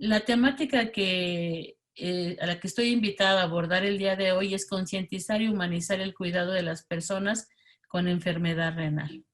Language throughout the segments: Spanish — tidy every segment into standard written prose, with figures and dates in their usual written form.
La temática a la que estoy invitada a abordar el día de hoy es concientizar y humanizar el cuidado de las personas con enfermedad renal.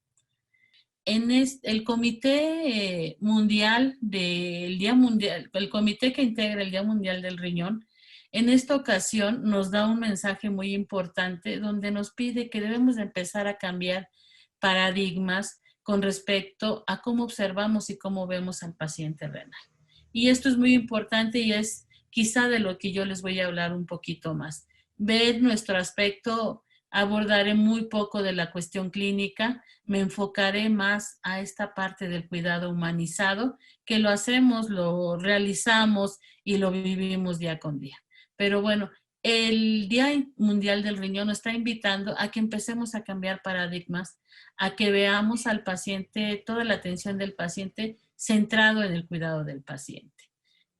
El Comité Mundial del Día Mundial, el comité que integra el Día Mundial del Riñón, en esta ocasión nos da un mensaje muy importante donde nos pide que debemos de empezar a cambiar paradigmas con respecto a cómo observamos y cómo vemos al paciente renal. Y esto es muy importante y es quizá de lo que yo les voy a hablar un poquito más. Ver nuestro aspecto, abordaré muy poco de la cuestión clínica, me enfocaré más a esta parte del cuidado humanizado, que lo hacemos, lo realizamos y lo vivimos día con día. Pero bueno, el Día Mundial del Riñón nos está invitando a que empecemos a cambiar paradigmas, a que veamos al paciente, toda la atención del paciente centrado en el cuidado del paciente.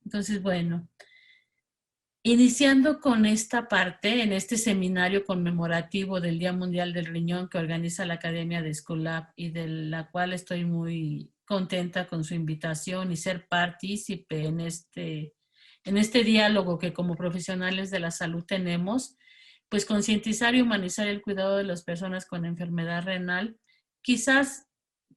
Entonces, bueno, iniciando con esta parte, en este seminario conmemorativo del Día Mundial del Riñón que organiza la Academia de Schoolab y de la cual estoy muy contenta con su invitación y ser partícipe en este diálogo que como profesionales de la salud tenemos, pues concientizar y humanizar el cuidado de las personas con enfermedad renal. Quizás,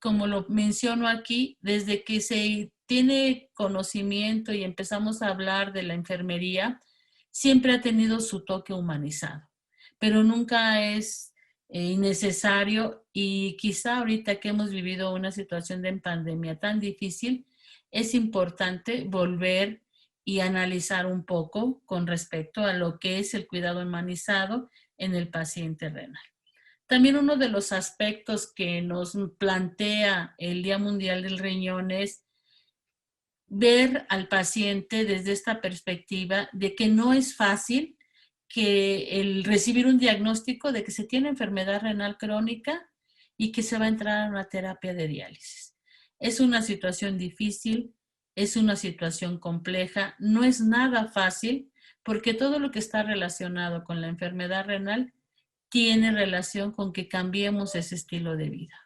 como lo menciono aquí, desde que se tiene conocimiento y empezamos a hablar de la enfermería, siempre ha tenido su toque humanizado, pero nunca es innecesario y quizá ahorita que hemos vivido una situación de pandemia tan difícil, es importante volver y analizar un poco con respecto a lo que es el cuidado humanizado en el paciente renal. También uno de los aspectos que nos plantea el Día Mundial del Riñón es ver al paciente desde esta perspectiva de que no es fácil que el recibir un diagnóstico de que se tiene enfermedad renal crónica y que se va a entrar a una terapia de diálisis. Es una situación difícil, es una situación compleja, no es nada fácil porque todo lo que está relacionado con la enfermedad renal tiene relación con que cambiemos ese estilo de vida.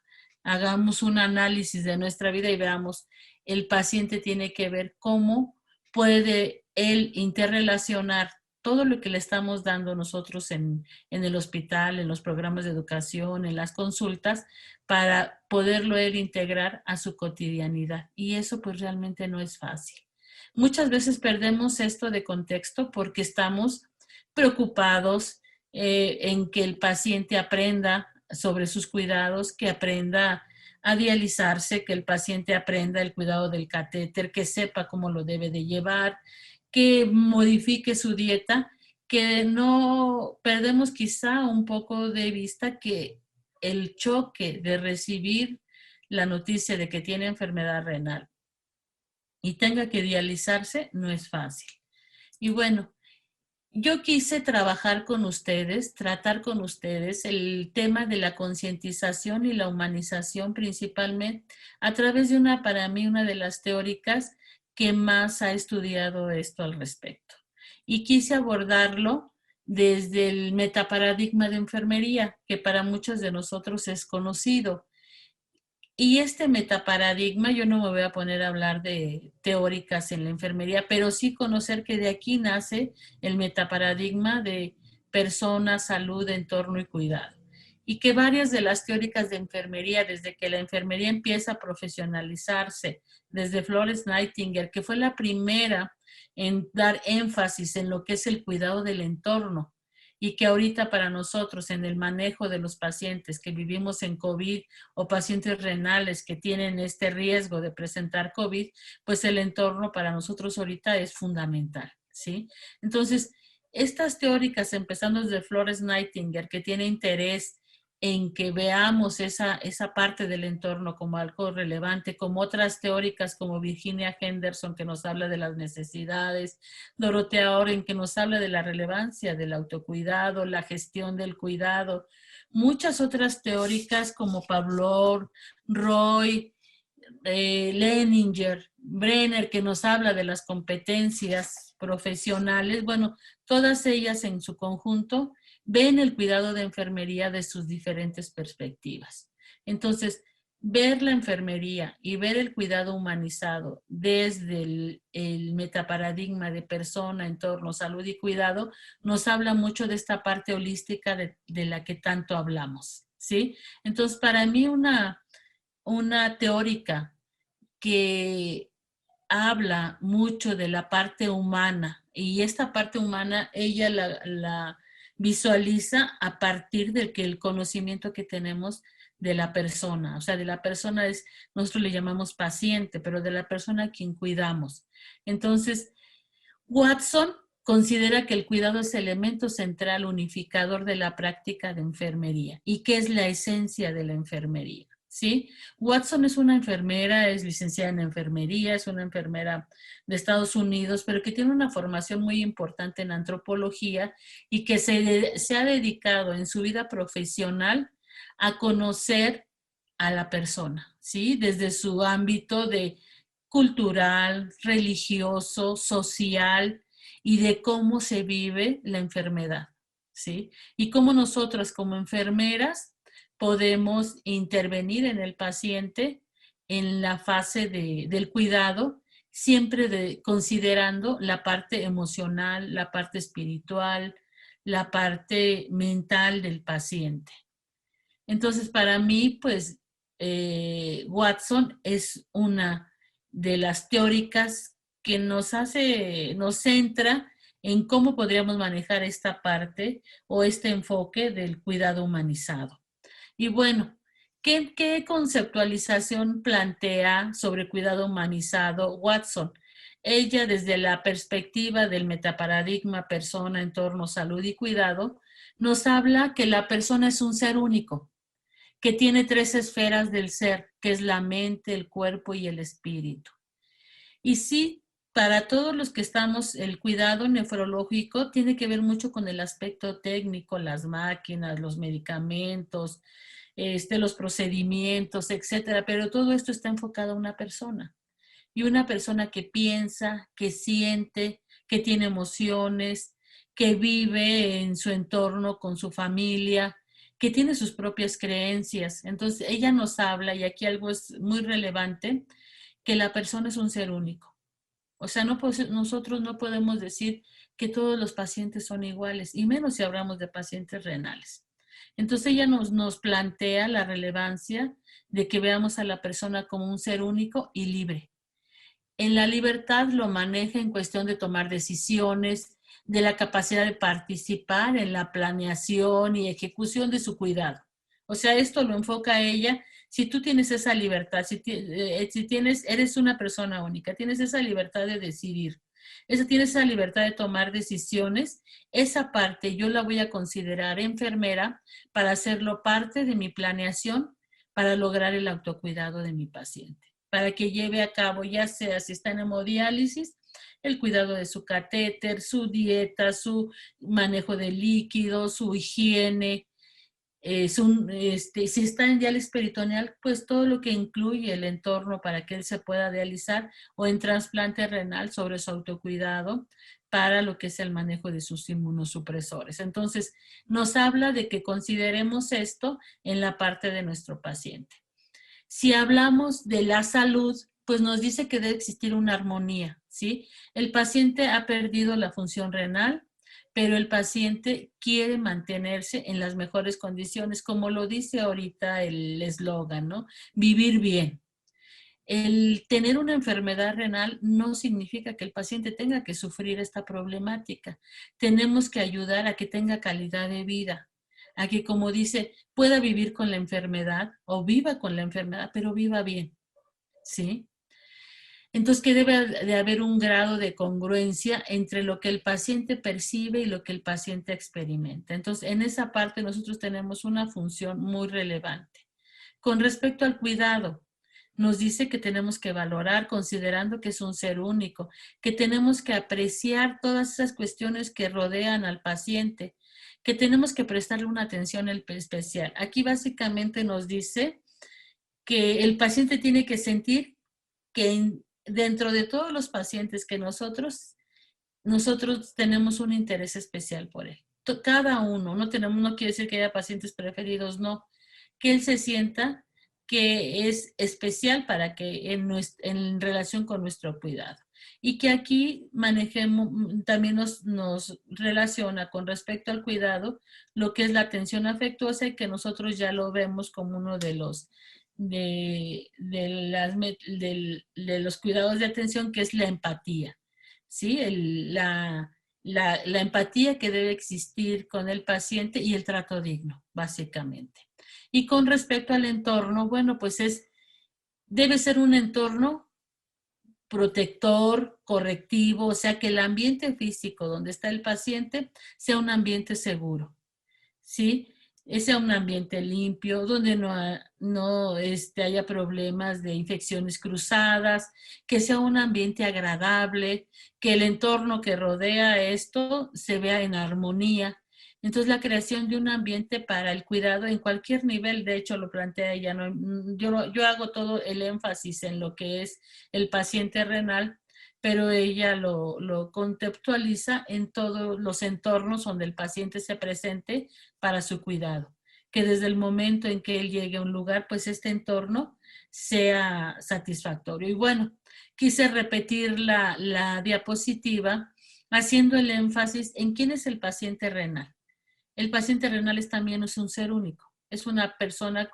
Hagamos un análisis de nuestra vida y veamos, el paciente tiene que ver cómo puede él interrelacionar todo lo que le estamos dando nosotros en el hospital, en los programas de educación, en las consultas, para poderlo él integrar a su cotidianidad. Y eso pues realmente no es fácil. Muchas veces perdemos esto de contexto porque estamos preocupados en que el paciente aprenda sobre sus cuidados, que aprenda a dializarse, que el paciente aprenda el cuidado del catéter, que sepa cómo lo debe de llevar, que modifique su dieta, que no perdemos quizá un poco de vista que el choque de recibir la noticia de que tiene enfermedad renal y tenga que dializarse no es fácil. Y bueno, yo quise trabajar con ustedes, tratar con ustedes el tema de la concientización y la humanización principalmente a través de para mí, una de las teóricas que más ha estudiado esto al respecto. Y quise abordarlo desde el metaparadigma de enfermería, que para muchos de nosotros es conocido. Y este metaparadigma, yo no me voy a poner a hablar de teóricas en la enfermería, pero sí conocer que de aquí nace el metaparadigma de persona, salud, entorno y cuidado. Y que varias de las teóricas de enfermería, desde que la enfermería empieza a profesionalizarse, desde Florence Nightingale, que fue la primera en dar énfasis en lo que es el cuidado del entorno, y que ahorita para nosotros en el manejo de los pacientes que vivimos en COVID o pacientes renales que tienen este riesgo de presentar COVID, pues el entorno para nosotros ahorita es fundamental, ¿sí? Entonces, estas teóricas, empezando desde Florence Nightingale, que tiene interés en que veamos esa parte del entorno como algo relevante, como otras teóricas como Virginia Henderson, que nos habla de las necesidades, Dorothea Oren, que nos habla de la relevancia del autocuidado, la gestión del cuidado, muchas otras teóricas como Pavlov, Roy, Leninger, Brenner, que nos habla de las competencias profesionales. Bueno, todas ellas en su conjunto ven el cuidado de enfermería de sus diferentes perspectivas. Entonces, ver la enfermería y ver el cuidado humanizado desde el metaparadigma de persona, entorno, salud y cuidado, nos habla mucho de esta parte holística de la que tanto hablamos, ¿sí? Entonces, para mí una teórica que habla mucho de la parte humana y esta parte humana ella la visualiza a partir de que el conocimiento que tenemos de la persona, o sea, de la persona es, nosotros le llamamos paciente, pero de la persona a quien cuidamos. Entonces, Watson considera que el cuidado es elemento central unificador de la práctica de enfermería y que es la esencia de la enfermería. ¿Sí? Watson es una enfermera, es licenciada en enfermería, es una enfermera de Estados Unidos, pero que tiene una formación muy importante en antropología y que se ha dedicado en su vida profesional a conocer a la persona, ¿sí? Desde su ámbito de cultural, religioso, social y de cómo se vive la enfermedad, ¿sí? Y cómo nosotras como enfermeras podemos intervenir en el paciente en la fase del cuidado, siempre considerando la parte emocional, la parte espiritual, la parte mental del paciente. Entonces, para mí, pues, Watson es una de las teóricas que nos centra en cómo podríamos manejar esta parte o este enfoque del cuidado humanizado. Y bueno, ¿qué conceptualización plantea sobre cuidado humanizado Watson? Ella, desde la perspectiva del metaparadigma persona, entorno, salud y cuidado, nos habla que la persona es un ser único, que tiene tres esferas del ser, que es la mente, el cuerpo y el espíritu. Y sí, para todos los que estamos, el cuidado nefrológico tiene que ver mucho con el aspecto técnico, las máquinas, los medicamentos, los procedimientos, etcétera, pero todo esto está enfocado a una persona. Y una persona que piensa, que siente, que tiene emociones, que vive en su entorno con su familia, que tiene sus propias creencias. Entonces, ella nos habla, y aquí algo es muy relevante, que la persona es un ser único. O sea, nosotros no podemos decir que todos los pacientes son iguales, y menos si hablamos de pacientes renales. Entonces ella nos plantea la relevancia de que veamos a la persona como un ser único y libre. En la libertad lo maneja en cuestión de tomar decisiones, de la capacidad de participar en la planeación y ejecución de su cuidado. O sea, esto lo enfoca a ella. Si tú tienes esa libertad, si eres una persona única, tienes esa libertad de decidir, tienes esa libertad de tomar decisiones, esa parte yo la voy a considerar enfermera para hacerlo parte de mi planeación para lograr el autocuidado de mi paciente, para que lleve a cabo, ya sea si está en hemodiálisis, el cuidado de su catéter, su dieta, su manejo de líquidos, su higiene, si está en diálisis peritoneal, pues todo lo que incluye el entorno para que él se pueda dializar, o en trasplante renal sobre su autocuidado para lo que es el manejo de sus inmunosupresores. Entonces, nos habla de que consideremos esto en la parte de nuestro paciente. Si hablamos de la salud, pues nos dice que debe existir una armonía, ¿sí? El paciente ha perdido la función renal, pero el paciente quiere mantenerse en las mejores condiciones, como lo dice ahorita el eslogan, ¿no? Vivir bien. El tener una enfermedad renal no significa que el paciente tenga que sufrir esta problemática. Tenemos que ayudar a que tenga calidad de vida, a que, como dice, pueda vivir con la enfermedad o viva con la enfermedad, pero viva bien, ¿sí? Entonces, que debe de haber un grado de congruencia entre lo que el paciente percibe y lo que el paciente experimenta. Entonces, en esa parte nosotros tenemos una función muy relevante. Con respecto al cuidado, nos dice que tenemos que valorar considerando que es un ser único, que tenemos que apreciar todas esas cuestiones que rodean al paciente, que tenemos que prestarle una atención especial. Aquí básicamente nos dice que el paciente tiene que sentir que dentro de todos los pacientes que nosotros tenemos un interés especial por él. Cada uno, no quiere decir que haya pacientes preferidos, no, que él se sienta que es especial para que en relación con nuestro cuidado. Y que aquí manejemos, también nos relaciona con respecto al cuidado, lo que es la atención afectuosa, y que nosotros ya lo vemos como uno de los de los cuidados de atención, que es la empatía, ¿sí? La empatía que debe existir con el paciente y el trato digno, básicamente. Y con respecto al entorno, bueno, pues debe ser un entorno protector, correctivo, o sea, que el ambiente físico donde está el paciente sea un ambiente seguro, ¿sí? Sea un ambiente limpio, donde no haya problemas de infecciones cruzadas, que sea un ambiente agradable, que el entorno que rodea esto se vea en armonía. Entonces, la creación de un ambiente para el cuidado en cualquier nivel, de hecho lo plantea ella, ¿no? Yo hago todo el énfasis en lo que es el paciente renal, pero ella lo contextualiza en todos los entornos donde el paciente se presente para su cuidado. Que desde el momento en que él llegue a un lugar, pues este entorno sea satisfactorio. Y bueno, quise repetir la diapositiva haciendo el énfasis en quién es el paciente renal. El paciente renal también es un ser único, es una persona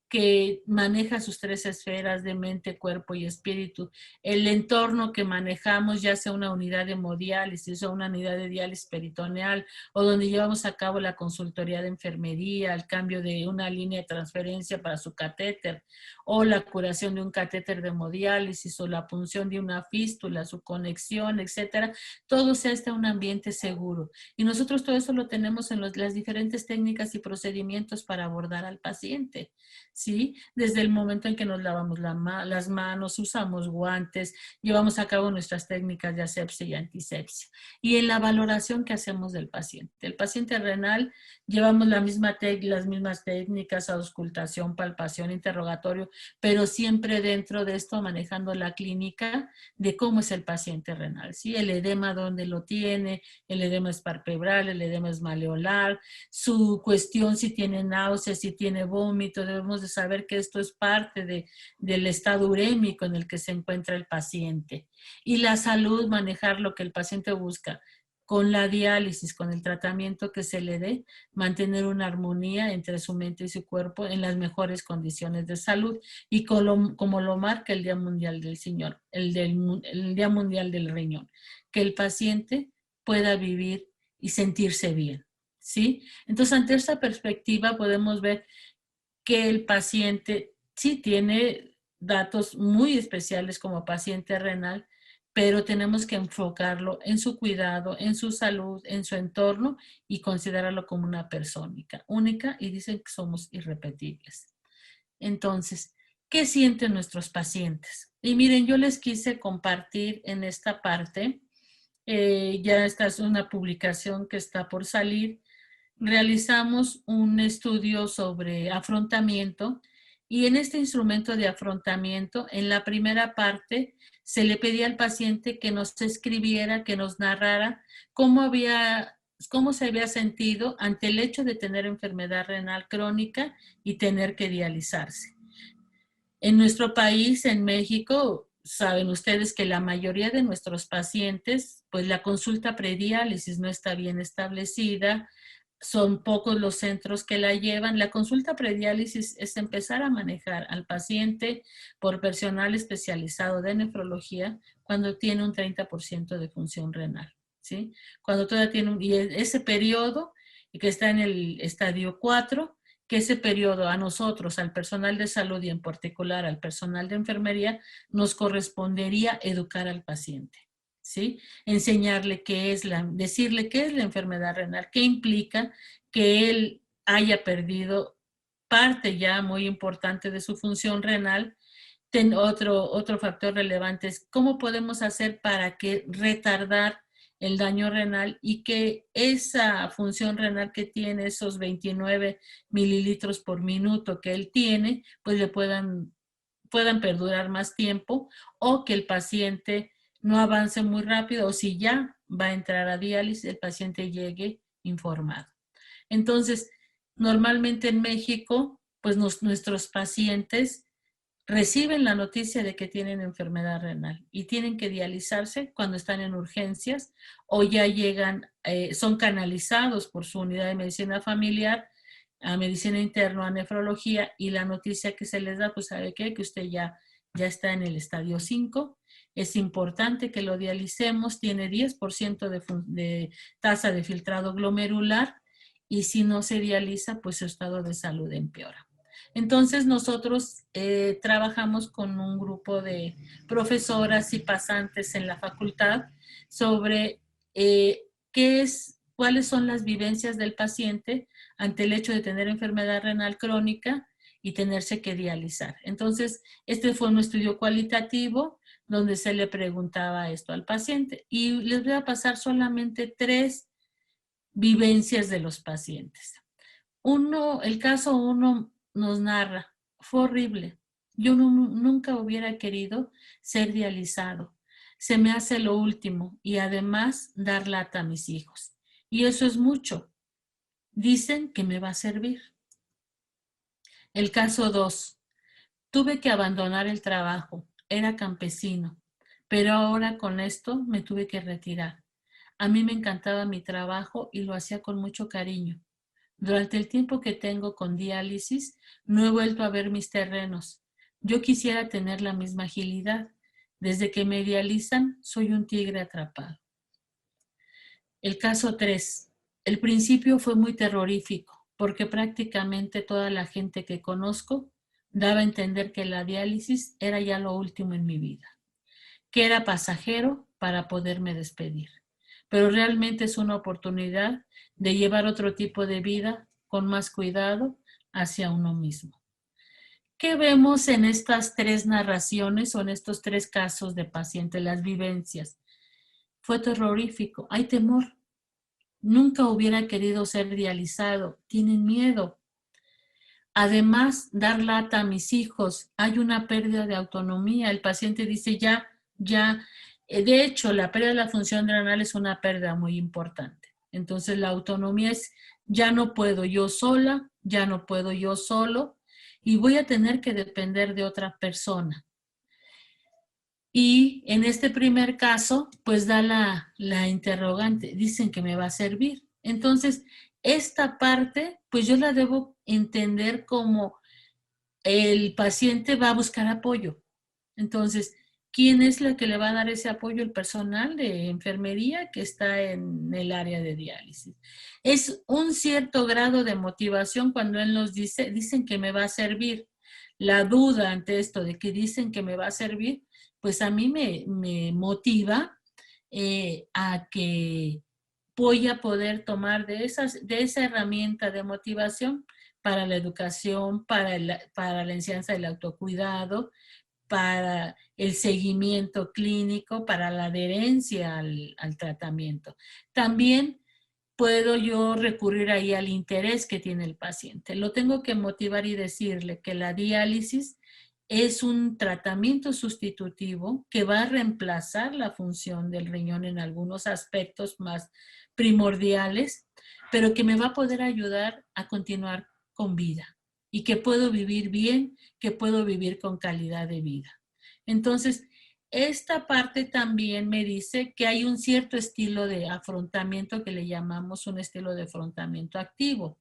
que maneja sus tres esferas de mente, cuerpo y espíritu. El entorno que manejamos, ya sea una unidad de hemodiálisis o una unidad de diálisis peritoneal, o donde llevamos a cabo la consultoría de enfermería, el cambio de una línea de transferencia para su catéter, o la curación de un catéter de hemodiálisis, o la punción de una fístula, su conexión, etcétera, todo sea un ambiente seguro. Y nosotros todo eso lo tenemos en las diferentes técnicas y procedimientos para abordar al paciente, ¿sí? Desde el momento en que nos lavamos las manos, usamos guantes, llevamos a cabo nuestras técnicas de asepsia y antisepsia. Y en la valoración que hacemos del paciente. El paciente renal, llevamos las mismas técnicas, auscultación, palpación, interrogatorio, pero siempre dentro de esto manejando la clínica de cómo es el paciente renal, ¿sí? El edema, dónde lo tiene, el edema es palpebral, el edema es maleolar, su cuestión si tiene náuseas, si tiene vómito, debemos de saber que esto es parte del estado urémico en el que se encuentra el paciente. Y la salud, manejar lo que el paciente busca, con la diálisis, con el tratamiento que se le dé, mantener una armonía entre su mente y su cuerpo en las mejores condiciones de salud, y como lo marca el Día Mundial del Señor, el Día Mundial del Riñón, que el paciente pueda vivir y sentirse bien, ¿sí? Entonces, ante esta perspectiva podemos ver que el paciente sí tiene datos muy especiales como paciente renal, pero tenemos que enfocarlo en su cuidado, en su salud, en su entorno, y considerarlo como una persona única, y dicen que somos irrepetibles. Entonces, ¿qué sienten nuestros pacientes? Y miren, yo les quise compartir en esta parte, ya esta es una publicación que está por salir. Realizamos un estudio sobre afrontamiento, y en este instrumento de afrontamiento, en la primera parte, se le pedía al paciente que nos escribiera, que nos narrara cómo se había sentido ante el hecho de tener enfermedad renal crónica y tener que dializarse. En nuestro país, en México, saben ustedes que la mayoría de nuestros pacientes, pues la consulta prediálisis no está bien establecida, son pocos los centros que la llevan. La consulta prediálisis es empezar a manejar al paciente por personal especializado de nefrología cuando tiene un 30% de función renal, ¿sí? Cuando todavía tiene y ese periodo que está en el estadio 4, que ese periodo a nosotros, al personal de salud y en particular al personal de enfermería, nos correspondería educar al paciente, ¿sí? Enseñarle decirle qué es la enfermedad renal, qué implica que él haya perdido parte ya muy importante de su función renal. Otro factor relevante es cómo podemos hacer para que retardar el daño renal, y que esa función renal que tiene, esos 29 mililitros por minuto que él tiene, pues le puedan perdurar más tiempo, o que el paciente no avance muy rápido, o si ya va a entrar a diálisis, el paciente llegue informado. Entonces, normalmente en México pues nuestros pacientes reciben la noticia de que tienen enfermedad renal y tienen que dializarse cuando están en urgencias o ya llegan, son canalizados por su unidad de medicina familiar a medicina interna, a nefrología, y la noticia que se les da, pues sabe qué, que usted ya está en el estadio 5. Es importante que lo dialicemos, tiene 10% de tasa de filtrado glomerular y si no se dializa, pues su estado de salud empeora. Entonces nosotros trabajamos con un grupo de profesoras y pasantes en la facultad sobre cuáles son las vivencias del paciente ante el hecho de tener enfermedad renal crónica y tenerse que dializar. Entonces, este fue un estudio cualitativo donde se le preguntaba esto al paciente. Y les voy a pasar solamente 3 vivencias de los pacientes. El caso 1 nos narra, fue horrible. Yo nunca hubiera querido ser dializado. Se me hace lo último y además dar lata a mis hijos. Y eso es mucho. Dicen que me va a servir. El caso 2. Tuve que abandonar el trabajo. Era campesino. Pero ahora con esto me tuve que retirar. A mí me encantaba mi trabajo y lo hacía con mucho cariño. Durante el tiempo que tengo con diálisis, no he vuelto a ver mis terrenos. Yo quisiera tener la misma agilidad. Desde que me dializan, soy un tigre atrapado. El caso 3. El principio fue muy terrorífico, porque prácticamente toda la gente que conozco daba a entender que la diálisis era ya lo último en mi vida, que era pasajero para poderme despedir. Pero realmente es una oportunidad de llevar otro tipo de vida con más cuidado hacia uno mismo. ¿Qué vemos en estas 3 narraciones o en estos 3 casos de paciente, las vivencias? Fue terrorífico, hay temor. Nunca hubiera querido ser dializado, tienen miedo. Además, dar lata a mis hijos, hay una pérdida de autonomía. El paciente dice ya. De hecho, la pérdida de la función renal es una pérdida muy importante. Entonces, la autonomía es, ya no puedo yo sola, ya no puedo yo solo y voy a tener que depender de otra persona. Y en este primer caso, pues da la interrogante, dicen que me va a servir. Entonces, esta parte, pues yo la debo entender como el paciente va a buscar apoyo. Entonces, ¿quién es la que le va a dar ese apoyo? El personal de enfermería que está en el área de diálisis. Es un cierto grado de motivación cuando él nos dice, dicen que me va a servir. La duda ante esto de que dicen que me va a servir, pues a mí me motiva a que voy a poder tomar de esa herramienta de motivación para la educación, para la enseñanza del autocuidado, para el seguimiento clínico, para la adherencia al tratamiento. También puedo yo recurrir ahí al interés que tiene el paciente. Lo tengo que motivar y decirle que la diálisis es un tratamiento sustitutivo que va a reemplazar la función del riñón en algunos aspectos más primordiales, pero que me va a poder ayudar a continuar con vida y que puedo vivir bien, que puedo vivir con calidad de vida. Entonces, esta parte también me dice que hay un cierto estilo de afrontamiento que le llamamos un estilo de afrontamiento activo.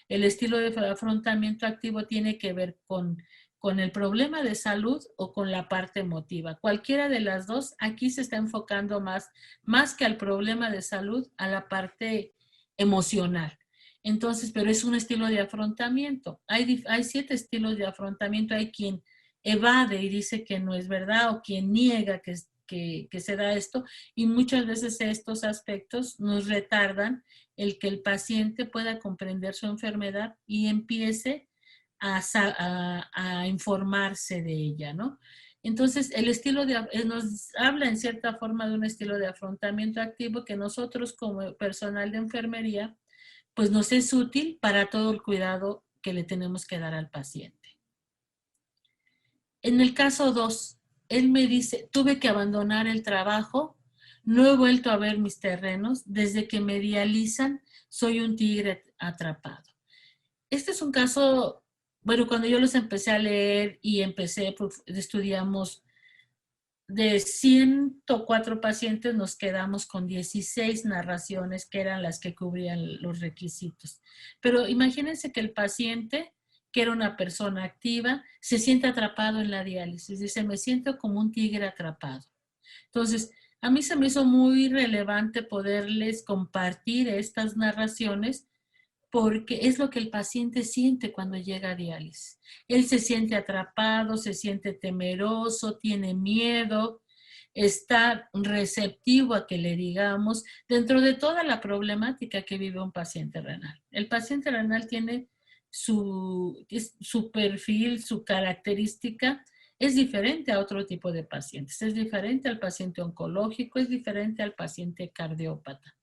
El estilo de afrontamiento activo tiene que ver con el problema de salud o con la parte emotiva. Cualquiera de las dos, aquí se está enfocando más que al problema de salud, a la parte emocional. Entonces, pero es un estilo de afrontamiento. Hay 7 estilos de afrontamiento. Hay quien evade y dice que no es verdad o quien niega que se da esto, y muchas veces estos aspectos nos retardan el que el paciente pueda comprender su enfermedad y empiece a informarse de ella, ¿no? Entonces, nos habla en cierta forma de un estilo de afrontamiento activo que nosotros como personal de enfermería, pues nos es útil para todo el cuidado que le tenemos que dar al paciente. En el caso 2, él me dice, tuve que abandonar el trabajo, no he vuelto a ver mis terrenos, desde que me dializan, soy un tigre atrapado. Este es un caso bueno, cuando yo los empecé a leer y empecé, pues, estudiamos de 104 pacientes, nos quedamos con 16 narraciones que eran las que cubrían los requisitos. Pero imagínense que el paciente, que era una persona activa, se siente atrapado en la diálisis. Dice, me siento como un tigre atrapado. Entonces, a mí se me hizo muy relevante poderles compartir estas narraciones porque es lo que el paciente siente cuando llega a diálisis. Él se siente atrapado, se siente temeroso, tiene miedo, está receptivo a que le digamos dentro de toda la problemática que vive un paciente renal. El paciente renal tiene su perfil, su característica, es diferente a otro tipo de pacientes, es diferente al paciente oncológico, es diferente al paciente cardiópata.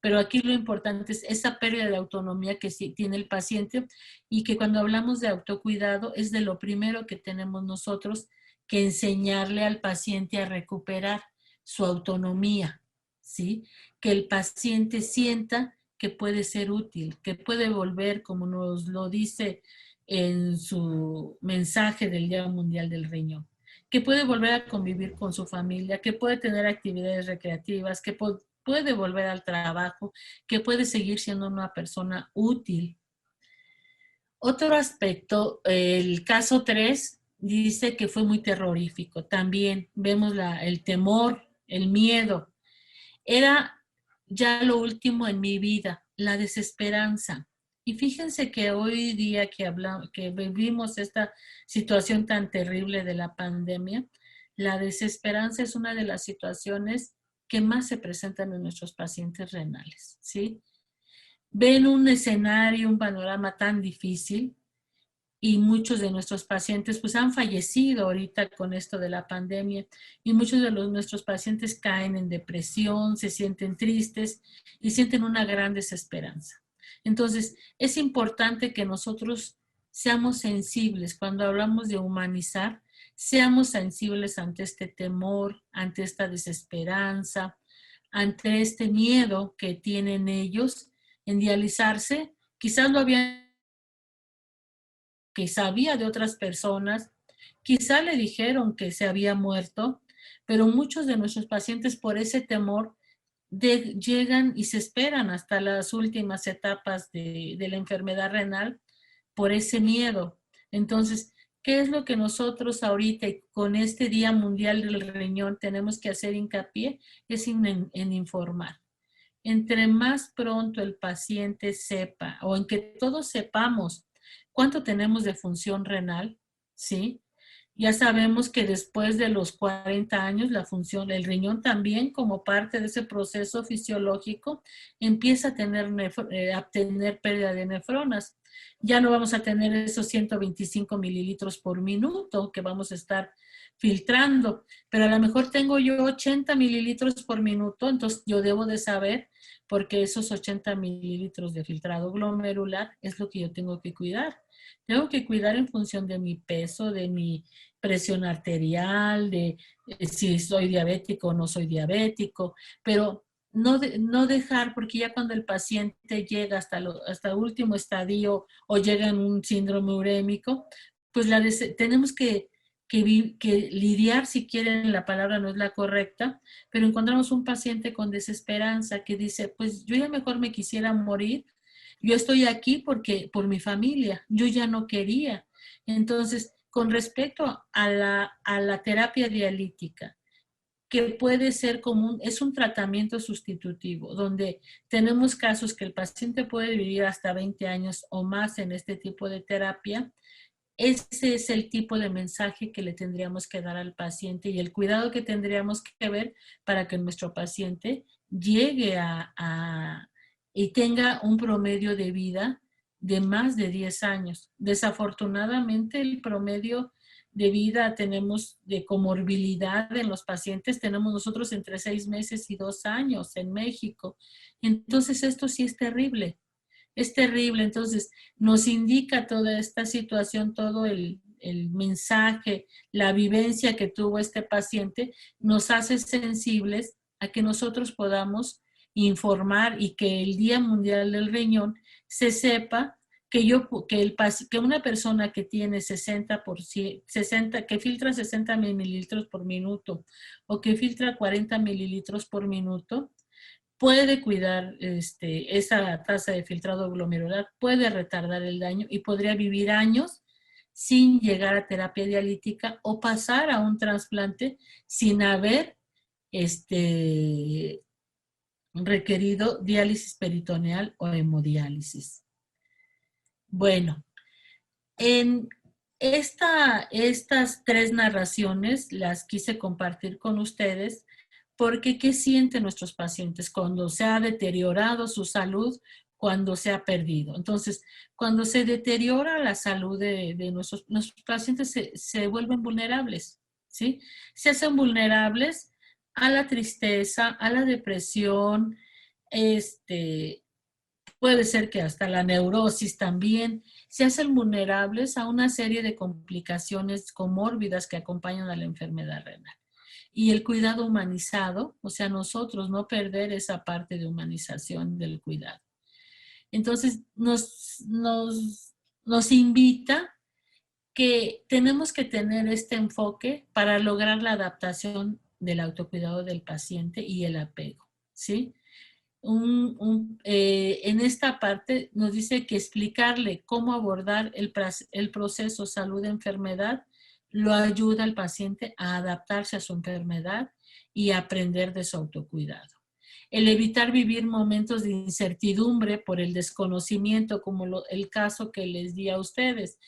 Pero aquí lo importante es esa pérdida de autonomía que sí tiene el paciente y que cuando hablamos de autocuidado es de lo primero que tenemos nosotros que enseñarle al paciente a recuperar su autonomía, ¿sí? Que el paciente sienta que puede ser útil, que puede volver, como nos lo dice en su mensaje del Día Mundial del Riñón, que puede volver a convivir con su familia, que puede tener actividades recreativas, que puede volver al trabajo, que puede seguir siendo una persona útil. Otro aspecto, el caso 3 dice que fue muy terrorífico. También vemos el temor, el miedo. Era ya lo último en mi vida, la desesperanza. Y fíjense que hoy día que vivimos esta situación tan terrible de la pandemia, la desesperanza es una de las situaciones que más se presentan en nuestros pacientes renales, ¿sí? Ven un escenario, un panorama tan difícil y muchos de nuestros pacientes pues han fallecido ahorita con esto de la pandemia y muchos de nuestros pacientes caen en depresión, se sienten tristes y sienten una gran desesperanza. Entonces, es importante que nosotros seamos sensibles cuando hablamos de humanizar, seamos sensibles ante este temor, ante esta desesperanza, ante este miedo que tienen ellos en dializarse. Quizás lo habían que sabía de otras personas, quizá le dijeron que se había muerto, pero muchos de nuestros pacientes por ese temor llegan y se esperan hasta las últimas etapas de la enfermedad renal por ese miedo. Entonces, ¿qué es lo que nosotros ahorita con este Día Mundial del Riñón tenemos que hacer hincapié? Es en informar. Entre más pronto el paciente sepa o en que todos sepamos cuánto tenemos de función renal, ¿sí? Ya sabemos que después de los 40 años la función, el riñón también como parte de ese proceso fisiológico empieza a tener pérdida de nefronas. Ya no vamos a tener esos 125 mililitros por minuto que vamos a estar filtrando, pero a lo mejor tengo yo 80 mililitros por minuto, entonces yo debo de saber porque esos 80 mililitros de filtrado glomerular es lo que yo tengo que cuidar. Tengo que cuidar en función de mi peso, de mi presión arterial, de si soy diabético o no soy diabético, pero no dejar, porque ya cuando el paciente llega hasta el último estadio o llega en un síndrome urémico, pues tenemos que lidiar, si quieren, la palabra no es la correcta, pero encontramos un paciente con desesperanza que dice, pues yo ya mejor me quisiera morir, yo estoy aquí porque por mi familia, yo ya no quería. Entonces, con respecto a la terapia dialítica, que puede ser común, es un tratamiento sustitutivo, donde tenemos casos que el paciente puede vivir hasta 20 años o más en este tipo de terapia. Ese es el tipo de mensaje que le tendríamos que dar al paciente y el cuidado que tendríamos que ver para que nuestro paciente llegue y tenga un promedio de vida de más de 10 años. Desafortunadamente, el promedio de vida tenemos de comorbilidad en los pacientes, tenemos nosotros entre 6 meses y 2 años en México. Entonces, esto sí es terrible. Es terrible, entonces nos indica toda esta situación, todo el mensaje, la vivencia que tuvo este paciente, nos hace sensibles a que nosotros podamos informar y que el Día Mundial del Riñón se sepa que una persona que tiene 60, que filtra 60 mililitros por minuto o que filtra 40 mililitros por minuto, puede cuidar esa tasa de filtrado glomerular, puede retardar el daño y podría vivir años sin llegar a terapia dialítica o pasar a un trasplante sin haber requerido diálisis peritoneal o hemodiálisis. Bueno, en estas tres narraciones las quise compartir con ustedes porque ¿qué sienten nuestros pacientes cuando se ha deteriorado su salud, cuando se ha perdido? Entonces, cuando se deteriora la salud de nuestros pacientes se vuelven vulnerables, ¿sí? Se hacen vulnerables a la tristeza, a la depresión, puede ser que hasta la neurosis también, se hacen vulnerables a una serie de complicaciones comórbidas que acompañan a la enfermedad renal. Y el cuidado humanizado, o sea, nosotros no perder esa parte de humanización del cuidado. Entonces, nos invita que tenemos que tener este enfoque para lograr la adaptación del autocuidado del paciente y el apego, ¿sí? En esta parte nos dice que explicarle cómo abordar el proceso salud-enfermedad lo ayuda al paciente a adaptarse a su enfermedad y a aprender de su autocuidado. El evitar vivir momentos de incertidumbre por el desconocimiento, como el caso que les di a ustedes.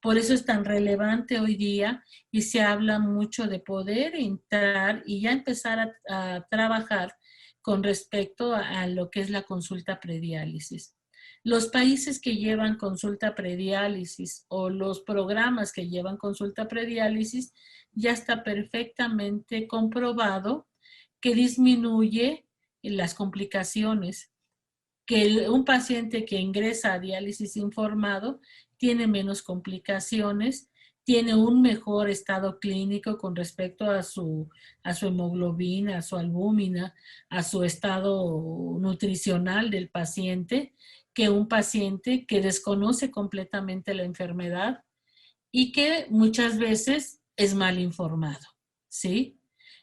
Por eso es tan relevante hoy día y se habla mucho de poder entrar y ya empezar a trabajar con respecto a lo que es la consulta prediálisis. Los países que llevan consulta prediálisis o los programas que llevan consulta prediálisis ya está perfectamente comprobado que disminuye las complicaciones, que un paciente que ingresa a diálisis informado tiene menos complicaciones, tiene un mejor estado clínico con respecto a su hemoglobina, a su albúmina, a su estado nutricional del paciente, que un paciente que desconoce completamente la enfermedad y que muchas veces es mal informado, ¿sí?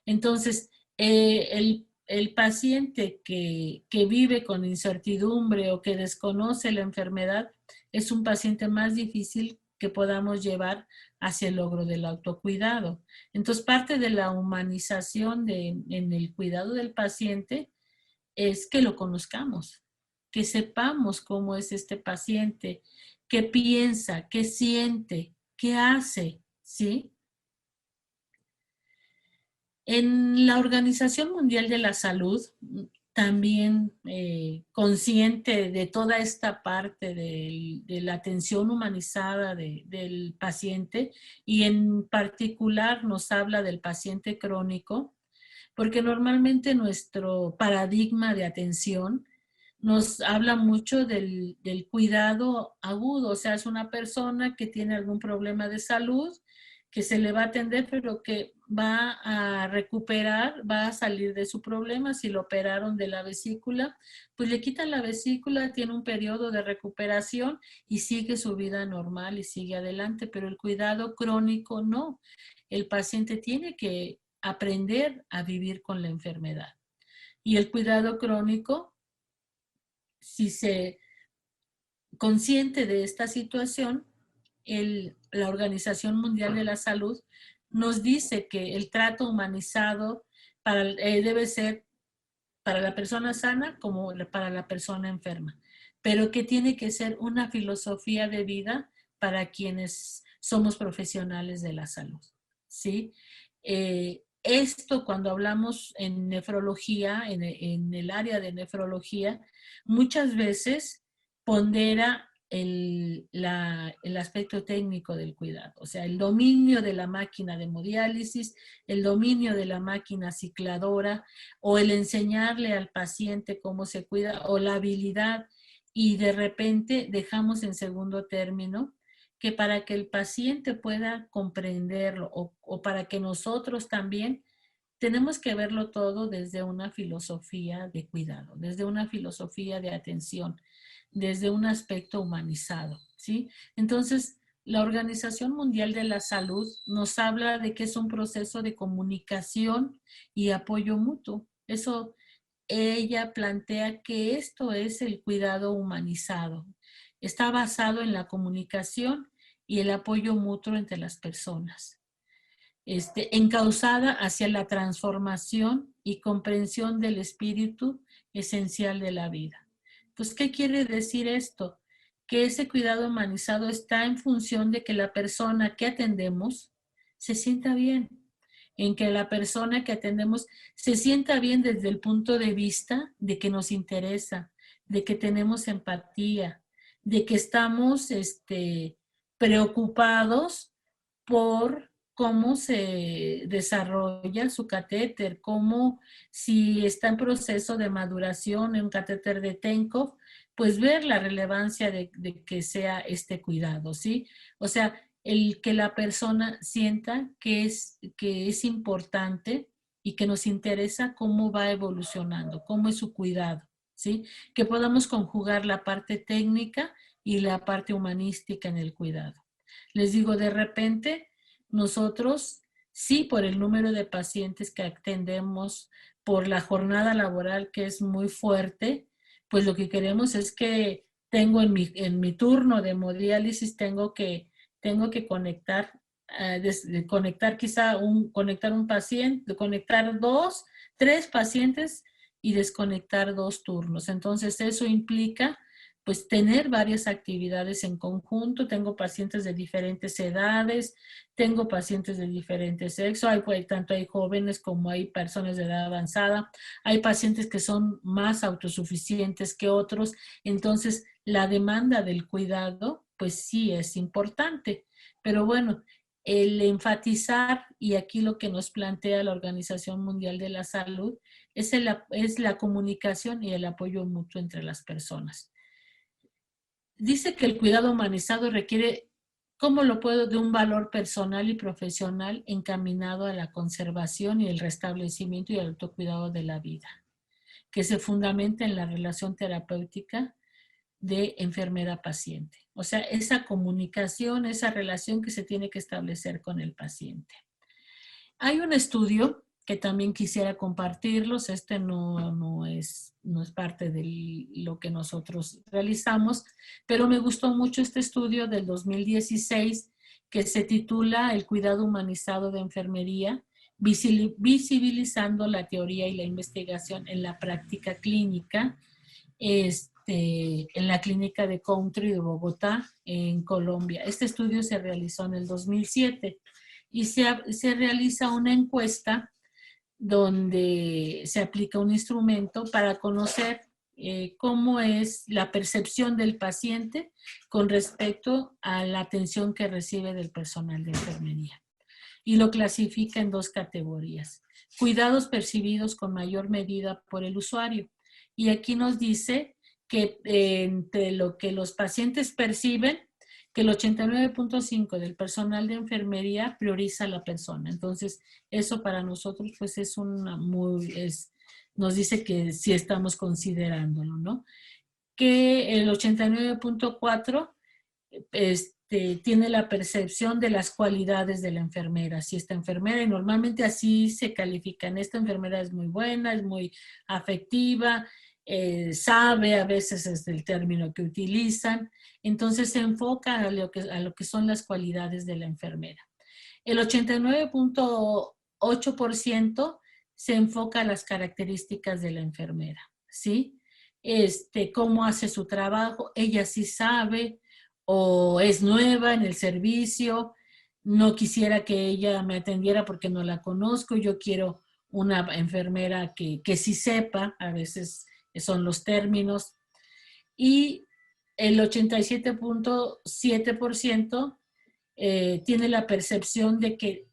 Entonces, el paciente que vive con incertidumbre o que desconoce la enfermedad es un paciente más difícil que podamos llevar hacia el logro del autocuidado. Entonces, parte de la humanización en el cuidado del paciente es que lo conozcamos, que sepamos cómo es este paciente, qué piensa, qué siente, qué hace, ¿sí? En la Organización Mundial de la Salud, también consciente de toda esta parte de la atención humanizada del paciente y en particular nos habla del paciente crónico, porque normalmente nuestro paradigma de atención nos habla mucho del cuidado agudo, o sea, es una persona que tiene algún problema de salud, que se le va a atender, pero que va a recuperar, va a salir de su problema. Si lo operaron de la vesícula, pues le quitan la vesícula, tiene un periodo de recuperación y sigue su vida normal y sigue adelante, pero el cuidado crónico no. El paciente tiene que aprender a vivir con la enfermedad. Y el cuidado crónico, si se consciente de esta situación, la Organización Mundial de la Salud nos dice que el trato humanizado debe ser para la persona sana como para la persona enferma, pero que tiene que ser una filosofía de vida para quienes somos profesionales de la salud, ¿sí? Esto cuando hablamos en nefrología, en el área de nefrología, muchas veces pondera el aspecto técnico del cuidado, o sea, el dominio de la máquina de hemodiálisis, el dominio de la máquina cicladora o el enseñarle al paciente cómo se cuida o la habilidad y de repente dejamos en segundo término que para que el paciente pueda comprenderlo o para que nosotros también tenemos que verlo todo desde una filosofía de cuidado, desde una filosofía de atención, desde un aspecto humanizado, ¿sí? Entonces, la Organización Mundial de la Salud nos habla de que es un proceso de comunicación y apoyo mutuo. Eso, ella plantea que esto es el cuidado humanizado. Está basado en la comunicación y el apoyo mutuo entre las personas. Encauzada hacia la transformación y comprensión del espíritu esencial de la vida. Entonces, ¿qué quiere decir esto? Que ese cuidado humanizado está en función de que la persona que atendemos se sienta bien, en que la persona que atendemos se sienta bien desde el punto de vista de que nos interesa, de que tenemos empatía, de que estamos preocupados por cómo se desarrolla su catéter, cómo si está en proceso de maduración en un catéter de Tenkov, pues ver la relevancia de que sea este cuidado, ¿sí? O sea, el que la persona sienta que es importante y que nos interesa cómo va evolucionando, cómo es su cuidado, ¿sí? Que podamos conjugar la parte técnica y la parte humanística en el cuidado. Les digo, de repente, nosotros, sí, por el número de pacientes que atendemos, por la jornada laboral que es muy fuerte, pues lo que queremos es que tengo en mi turno de hemodiálisis, tengo que conectar, conectar quizá conectar un paciente, conectar dos, tres pacientes y desconectar dos turnos. Entonces eso implica pues tener varias actividades en conjunto. Tengo pacientes de diferentes edades, tengo pacientes de diferentes sexos, tanto hay jóvenes como hay personas de edad avanzada, hay pacientes que son más autosuficientes que otros, entonces la demanda del cuidado pues sí es importante, pero bueno, el enfatizar, y aquí lo que nos plantea la Organización Mundial de la Salud, es la comunicación y el apoyo mutuo entre las personas. Dice que el cuidado humanizado requiere, ¿cómo lo puedo?, de un valor personal y profesional encaminado a la conservación y el restablecimiento y el autocuidado de la vida, que se fundamenta en la relación terapéutica de enfermera-paciente. O sea, esa comunicación, esa relación que se tiene que establecer con el paciente. Hay un estudio que también quisiera compartirlos. No es parte de lo que nosotros realizamos, pero me gustó mucho este estudio del 2016 que se titula El cuidado humanizado de enfermería, visibilizando la teoría y la investigación en la práctica clínica, en la clínica de Country de Bogotá, en Colombia. Este estudio se realizó en el 2007 y se realiza una encuesta donde se aplica un instrumento para conocer cómo es la percepción del paciente con respecto a la atención que recibe del personal de enfermería. Y lo clasifica en dos categorías: cuidados percibidos con mayor medida por el usuario. Y aquí nos dice que entre lo que los pacientes perciben, que el 89.5% del personal de enfermería prioriza a la persona. Entonces, eso para nosotros pues es nos dice que sí estamos considerándolo, ¿no? Que el 89.4% tiene la percepción de las cualidades de la enfermera. Si esta enfermera, y normalmente así se califican, esta enfermera es muy buena, es muy afectiva, sabe, a veces es el término que utilizan, entonces se enfoca a lo que son las cualidades de la enfermera. El 89.8% se enfoca a las características de la enfermera, ¿sí? Cómo hace su trabajo, ella sí sabe, o es nueva en el servicio, no quisiera que ella me atendiera porque no la conozco, yo quiero una enfermera que sí sepa, a veces son los términos, y el 87.7% tiene la percepción de que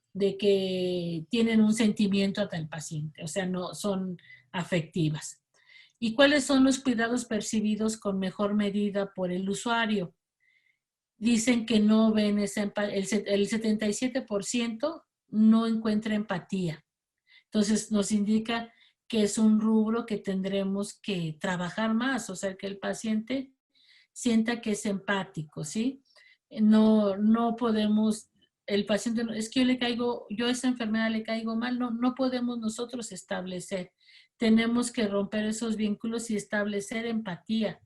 tienen un sentimiento hacia el paciente, o sea, no son afectivas. ¿Y cuáles son los cuidados percibidos con mejor medida por el usuario? Dicen que no ven el 77% no encuentra empatía. Entonces nos indica que es un rubro que tendremos que trabajar más, o sea, que el paciente sienta que es empático, ¿sí? No podemos, el paciente, es que yo a esa enfermedad le caigo mal, no podemos nosotros establecer. Tenemos que romper esos vínculos y establecer empatía.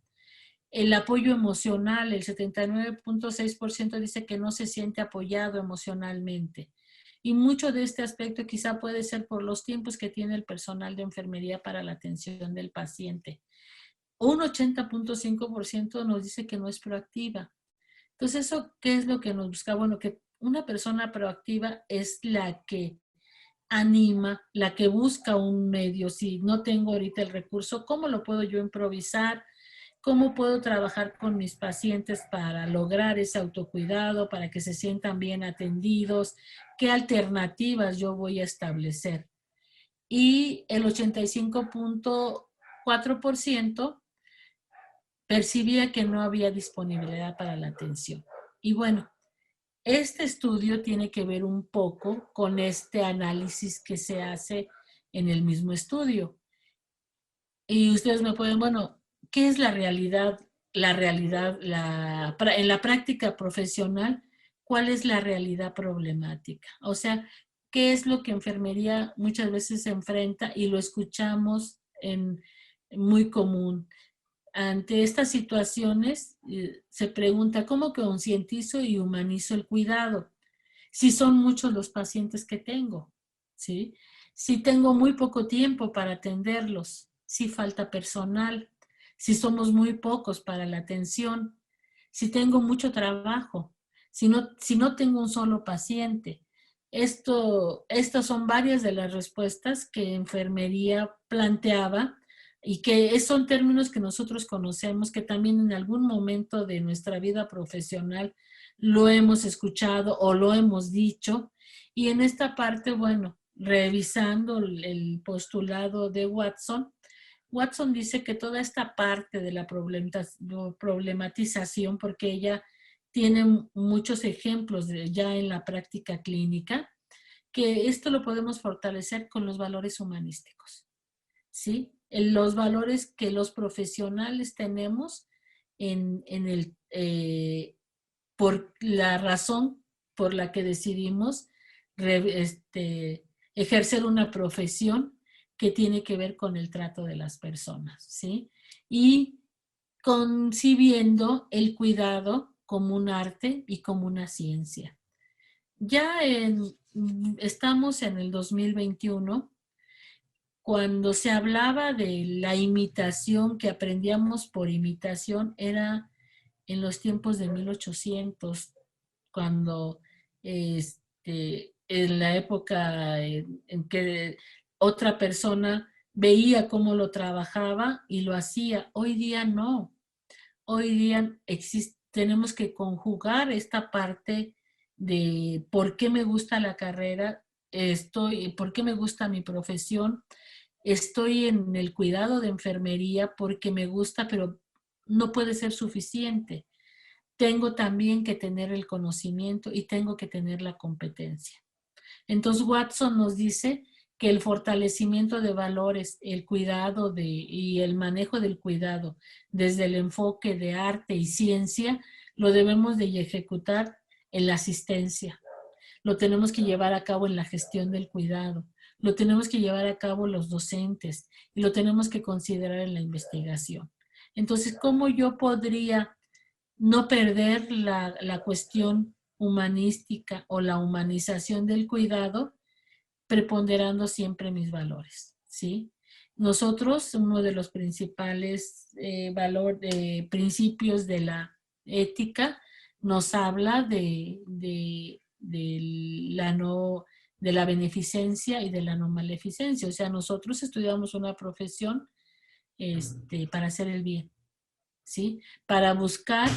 El apoyo emocional, el 79.6% dice que no se siente apoyado emocionalmente. Y mucho de este aspecto quizá puede ser por los tiempos que tiene el personal de enfermería para la atención del paciente. Un 80.5% nos dice que no es proactiva. Entonces, ¿eso qué es lo que nos busca? Bueno, que una persona proactiva es la que anima, la que busca un medio. Si no tengo ahorita el recurso, ¿cómo lo puedo yo improvisar? ¿Cómo puedo trabajar con mis pacientes para lograr ese autocuidado, para que se sientan bien atendidos? ¿Qué alternativas yo voy a establecer? Y el 85.4% percibía que no había disponibilidad para la atención. Y bueno, este estudio tiene que ver un poco con este análisis que se hace en el mismo estudio. Y ustedes me pueden, bueno, ¿qué es la realidad? En la práctica profesional, ¿cuál es la realidad problemática? O sea, ¿qué es lo que enfermería muchas veces se enfrenta y lo escuchamos en muy común? Ante estas situaciones, se pregunta, ¿cómo concientizo y humanizo el cuidado? Si son muchos los pacientes que tengo, ¿sí? Si tengo muy poco tiempo para atenderlos, si falta personal, si somos muy pocos para la atención, si tengo mucho trabajo, si no tengo un solo paciente. Estas son varias de las respuestas que enfermería planteaba y que son términos que nosotros conocemos, que también en algún momento de nuestra vida profesional lo hemos escuchado o lo hemos dicho. Y en esta parte, bueno, revisando el postulado de Watson, Watson dice que toda esta parte de la problematización, porque ella tiene muchos ejemplos ya en la práctica clínica, que esto lo podemos fortalecer con los valores humanísticos, ¿sí? Los valores que los profesionales tenemos por la razón por la que decidimos ejercer una profesión que tiene que ver con el trato de las personas, ¿sí? Y concibiendo el cuidado como un arte y como una ciencia. Estamos en el 2021, cuando se hablaba de la imitación, que aprendíamos por imitación, era en los tiempos de 1800, cuando en la época en que otra persona veía cómo lo trabajaba y lo hacía. Hoy día no. Hoy día tenemos que conjugar esta parte de por qué me gusta la carrera, por qué me gusta mi profesión, estoy en el cuidado de enfermería porque me gusta, pero no puede ser suficiente. Tengo también que tener el conocimiento y tengo que tener la competencia. Entonces Watson nos dice que el fortalecimiento de valores, el cuidado y el manejo del cuidado desde el enfoque de arte y ciencia lo debemos de ejecutar en la asistencia. Lo tenemos que llevar a cabo en la gestión del cuidado, lo tenemos que llevar a cabo los docentes y lo tenemos que considerar en la investigación. Entonces, ¿cómo yo podría no perder la cuestión humanística o la humanización del cuidado, preponderando siempre mis valores, ¿sí? Nosotros, uno de los principales principios de la ética nos habla de la beneficencia y de la no maleficencia. O sea, nosotros estudiamos una profesión para hacer el bien, ¿sí? Para buscar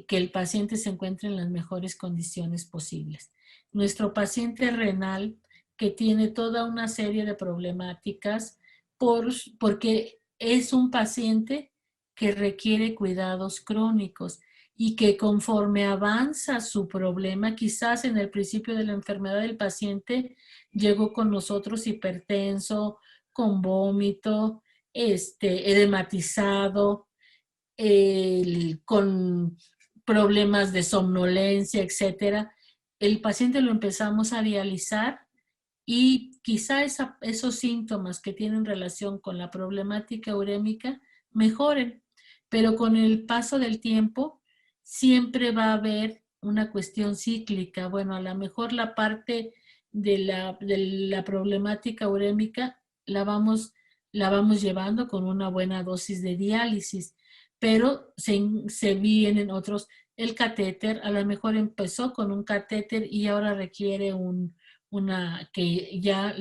que el paciente se encuentre en las mejores condiciones posibles. Nuestro paciente renal, que tiene toda una serie de problemáticas porque es un paciente que requiere cuidados crónicos y que conforme avanza su problema, quizás en el principio de la enfermedad del paciente llegó con nosotros hipertenso, con vómito, edematizado, con problemas de somnolencia, etcétera, el paciente lo empezamos a dializar y quizá esos síntomas que tienen relación con la problemática urémica mejoren, pero con el paso del tiempo siempre va a haber una cuestión cíclica. Bueno, a lo mejor la parte de la problemática urémica la vamos llevando con una buena dosis de diálisis, pero se vienen otros. El catéter a lo mejor empezó con un catéter y ahora requiere una que ya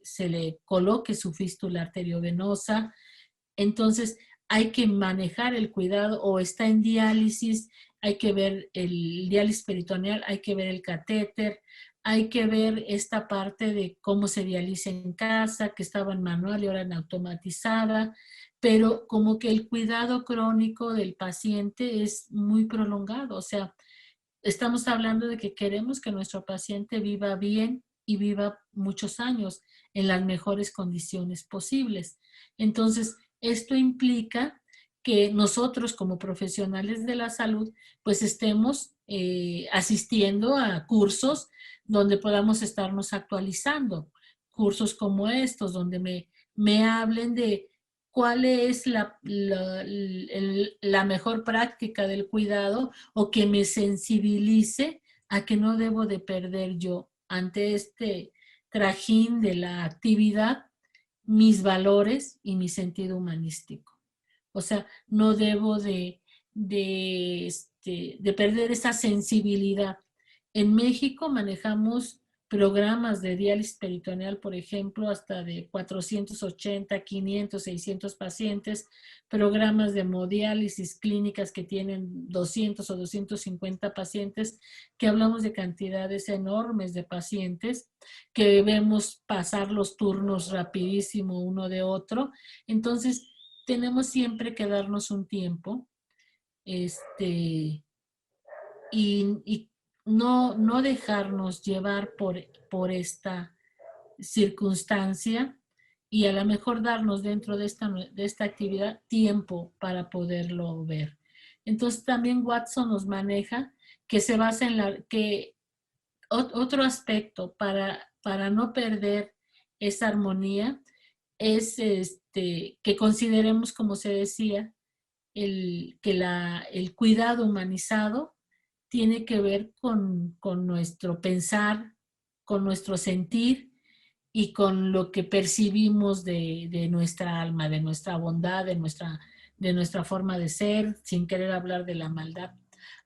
se le coloque su fístula arteriovenosa. Entonces hay que manejar el cuidado o está en diálisis, hay que ver el diálisis peritoneal, hay que ver el catéter, hay que ver esta parte de cómo se dializa en casa, que estaba en manual y ahora en automatizada, pero como que el cuidado crónico del paciente es muy prolongado, o sea, estamos hablando de que queremos que nuestro paciente viva bien y viva muchos años en las mejores condiciones posibles. Entonces, esto implica que nosotros como profesionales de la salud, pues estemos asistiendo a cursos donde podamos estarnos actualizando. Cursos como estos, donde me hablen de cuál es la mejor práctica del cuidado o que me sensibilice a que no debo de perder yo ante este trajín de la actividad mis valores y mi sentido humanístico. O sea, no debo de perder esa sensibilidad. En México manejamos programas de diálisis peritoneal, por ejemplo, hasta de 480, 500, 600 pacientes, programas de hemodiálisis clínicas que tienen 200 o 250 pacientes, que hablamos de cantidades enormes de pacientes, que vemos pasar los turnos rapidísimo uno de otro. Entonces, tenemos siempre que darnos un tiempo, y no dejarnos llevar por esta circunstancia y a lo mejor darnos dentro de esta actividad tiempo para poderlo ver. Entonces también Watson nos maneja que se basa en que otro aspecto para no perder esa armonía es que consideremos, como se decía, el cuidado humanizado tiene que ver con nuestro pensar, con nuestro sentir y con lo que percibimos de nuestra alma, de nuestra bondad, de nuestra forma de ser, sin querer hablar de la maldad,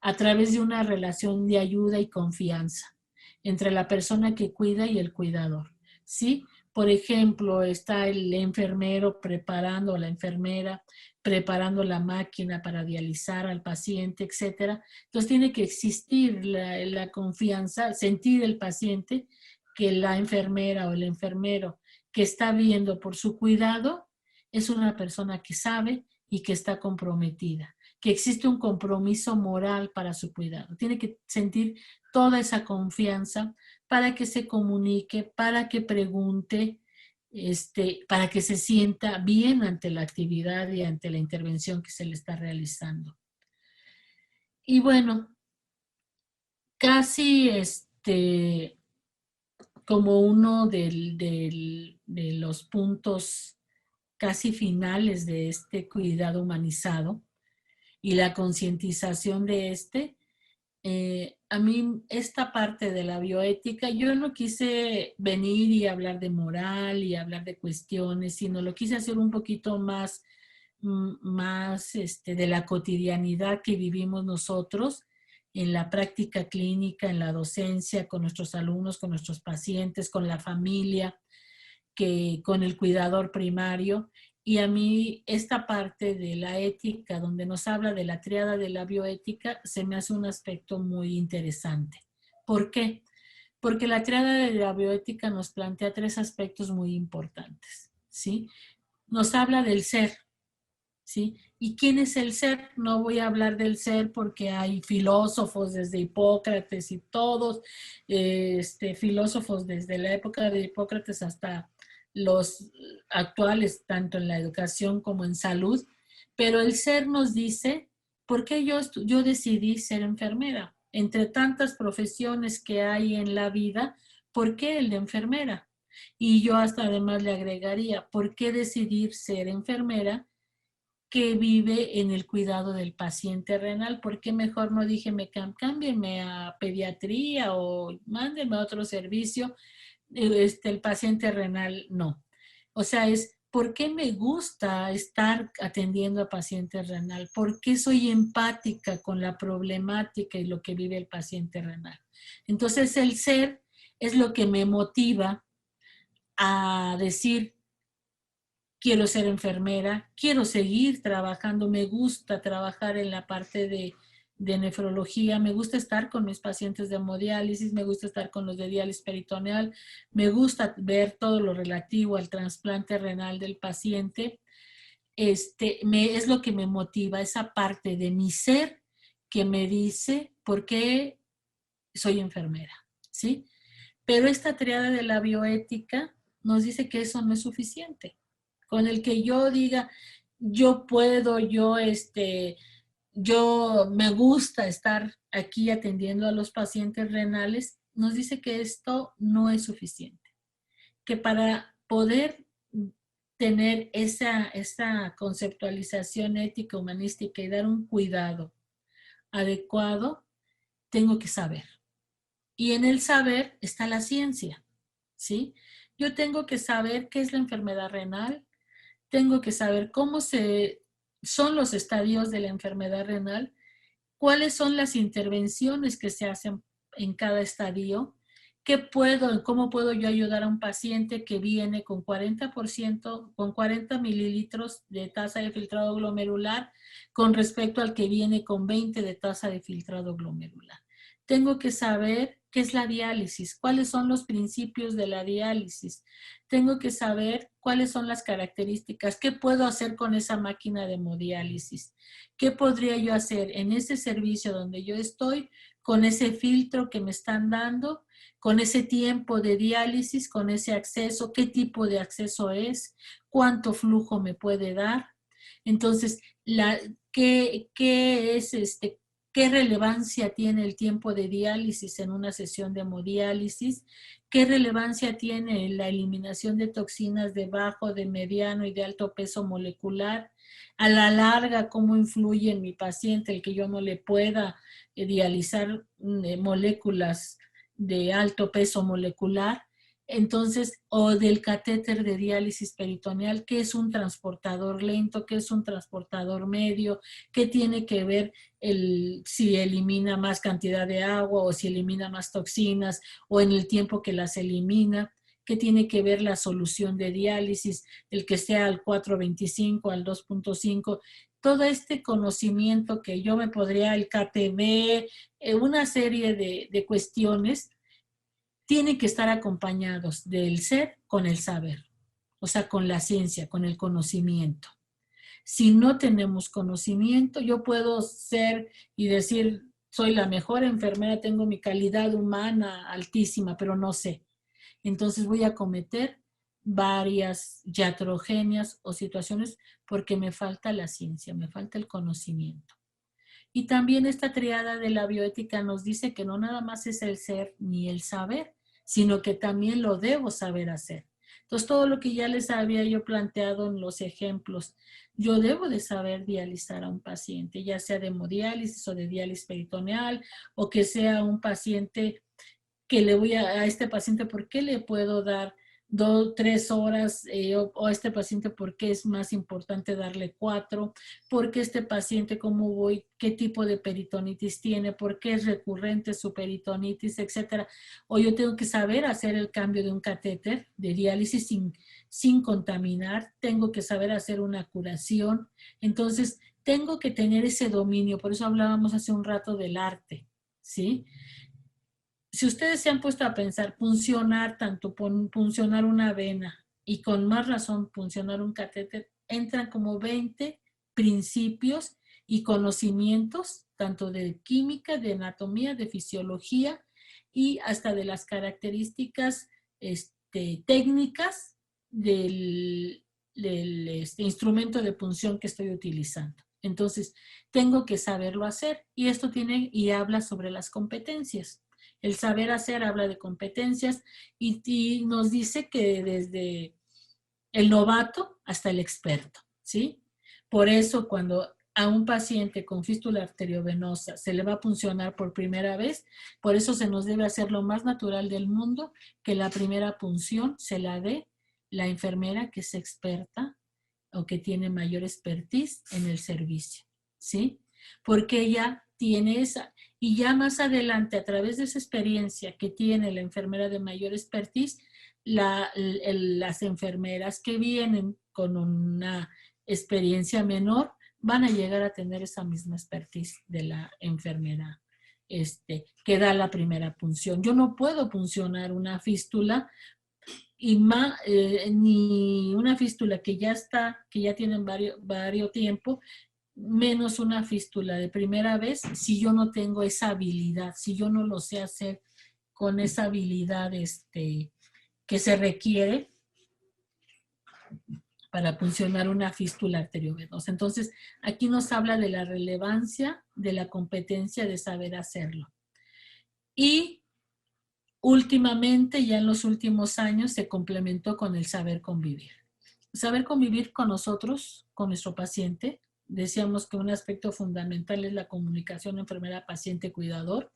a través de una relación de ayuda y confianza entre la persona que cuida y el cuidador, ¿sí? Por ejemplo, está el enfermero preparando, la enfermera preparando la máquina para dializar al paciente, etcétera. Entonces tiene que existir la confianza, sentir el paciente que la enfermera o el enfermero que está viendo por su cuidado es una persona que sabe y que está comprometida, que existe un compromiso moral para su cuidado. Tiene que sentir toda esa confianza para que se comunique, para que pregunte, para que se sienta bien ante la actividad y ante la intervención que se le está realizando. Y bueno, casi como uno de los puntos casi finales de este cuidado humanizado y la concientización de a mí esta parte de la bioética, yo no quise venir y hablar de moral y hablar de cuestiones, sino lo quise hacer un poquito más de la cotidianidad que vivimos nosotros en la práctica clínica, en la docencia, con nuestros alumnos, con nuestros pacientes, con la familia, con el cuidador primario. Y a mí esta parte de la ética, donde nos habla de la tríada de la bioética, se me hace un aspecto muy interesante. ¿Por qué? Porque la tríada de la bioética nos plantea tres aspectos muy importantes, ¿sí? Nos habla del ser, ¿sí? ¿Y quién es el ser? No voy a hablar del ser porque hay filósofos desde Hipócrates y todos, filósofos desde la época de Hipócrates hasta los actuales, tanto en la educación como en salud, pero el ser nos dice ¿por qué yo decidí ser enfermera? Entre tantas profesiones que hay en la vida, ¿por qué el de enfermera? Y yo hasta además le agregaría, ¿por qué decidir ser enfermera que vive en el cuidado del paciente renal? ¿Por qué mejor no dije, cámbienme a pediatría o mándenme a otro servicio? El paciente renal no. O sea, es por qué me gusta estar atendiendo a paciente renal, por qué soy empática con la problemática y lo que vive el paciente renal. Entonces, el ser es lo que me motiva a decir, quiero ser enfermera, quiero seguir trabajando, me gusta trabajar en la parte de nefrología, me gusta estar con mis pacientes de hemodiálisis, me gusta estar con los de diálisis peritoneal, me gusta ver todo lo relativo al trasplante renal del paciente. Es lo que me motiva, esa parte de mi ser que me dice por qué soy enfermera, ¿sí? Pero esta triada de la bioética nos dice que eso no es suficiente. Con el que yo diga, yo puedo, yo me gusta estar aquí atendiendo a los pacientes renales, nos dice que esto no es suficiente. Que para poder tener esa conceptualización ética, humanística y dar un cuidado adecuado, tengo que saber. Y en el saber está la ciencia, ¿sí? Yo tengo que saber qué es la enfermedad renal, tengo que saber son los estadios de la enfermedad renal, cuáles son las intervenciones que se hacen en cada estadio, cómo puedo yo ayudar a un paciente que viene con 40%, con 40 mililitros de tasa de filtrado glomerular con respecto al que viene con 20 de tasa de filtrado glomerular. Tengo que saber qué es la diálisis, cuáles son los principios de la diálisis. Tengo que saber cuáles son las características, qué puedo hacer con esa máquina de hemodiálisis. ¿Qué podría yo hacer en ese servicio donde yo estoy, con ese filtro que me están dando, con ese tiempo de diálisis, con ese acceso? ¿Qué tipo de acceso es? ¿Cuánto flujo me puede dar? Entonces, ¿qué es ¿qué relevancia tiene el tiempo de diálisis en una sesión de hemodiálisis? ¿Qué relevancia tiene la eliminación de toxinas de bajo, de mediano y de alto peso molecular? A la larga, ¿cómo influye en mi paciente el que yo no le pueda dializar moléculas de alto peso molecular? Entonces, o del catéter de diálisis peritoneal, ¿qué es un transportador lento? ¿Qué es un transportador medio? ¿Qué tiene que ver si elimina más cantidad de agua o si elimina más toxinas o en el tiempo que las elimina? ¿Qué tiene que ver la solución de diálisis, el que sea al 4.25, al 2.5? Todo este conocimiento que yo me podría, el KTB, una serie de cuestiones, tienen que estar acompañados del ser con el saber, o sea, con la ciencia, con el conocimiento. Si no tenemos conocimiento, yo puedo ser y decir, soy la mejor enfermera, tengo mi calidad humana altísima, pero no sé. Entonces voy a cometer varias iatrogenias o situaciones porque me falta la ciencia, me falta el conocimiento. Y también esta triada de la bioética nos dice que no nada más es el ser ni el saber, sino que también lo debo saber hacer. Entonces, todo lo que ya les había yo planteado en los ejemplos, yo debo de saber dializar a un paciente, ya sea de hemodiálisis o de diálisis peritoneal, o que sea un paciente que le voy a este paciente, ¿por qué le puedo dar 2, 3 horas? O a este paciente, ¿por qué es más importante darle 4? ¿Por qué este paciente, cómo voy? ¿Qué tipo de peritonitis tiene? ¿Por qué es recurrente su peritonitis, etcétera? O yo tengo que saber hacer el cambio de un catéter de diálisis sin contaminar. Tengo que saber hacer una curación. Entonces, tengo que tener ese dominio. Por eso hablábamos hace un rato del arte, ¿sí? Si ustedes se han puesto a pensar, puncionar una vena y con más razón puncionar un catéter, entran como 20 principios y conocimientos, tanto de química, de anatomía, de fisiología y hasta de las características técnicas del instrumento de punción que estoy utilizando. Entonces, tengo que saberlo hacer y esto tiene y habla sobre las competencias. El saber hacer habla de competencias y nos dice que desde el novato hasta el experto, ¿sí? Por eso cuando a un paciente con fístula arteriovenosa se le va a puncionar por primera vez, por eso se nos debe hacer lo más natural del mundo, que la primera punción se la dé la enfermera que es experta o que tiene mayor expertise en el servicio, ¿sí? Porque ella tiene esa, y ya más adelante, a través de esa experiencia que tiene la enfermera de mayor expertise, las enfermeras que vienen con una experiencia menor van a llegar a tener esa misma expertise de la enfermera que da la primera punción. Yo no puedo puncionar una fístula y ni una fístula que ya está, que ya tienen varios tiempo, menos una fístula de primera vez, si yo no tengo esa habilidad, si yo no lo sé hacer con esa habilidad que se requiere para funcionar una fístula arteriovenosa. Entonces, aquí nos habla de la relevancia de la competencia de saber hacerlo. Y últimamente, ya en los últimos años, se complementó con el saber convivir. Saber convivir con nosotros, con nuestro paciente. Decíamos que un aspecto fundamental es la comunicación enfermera-paciente-cuidador.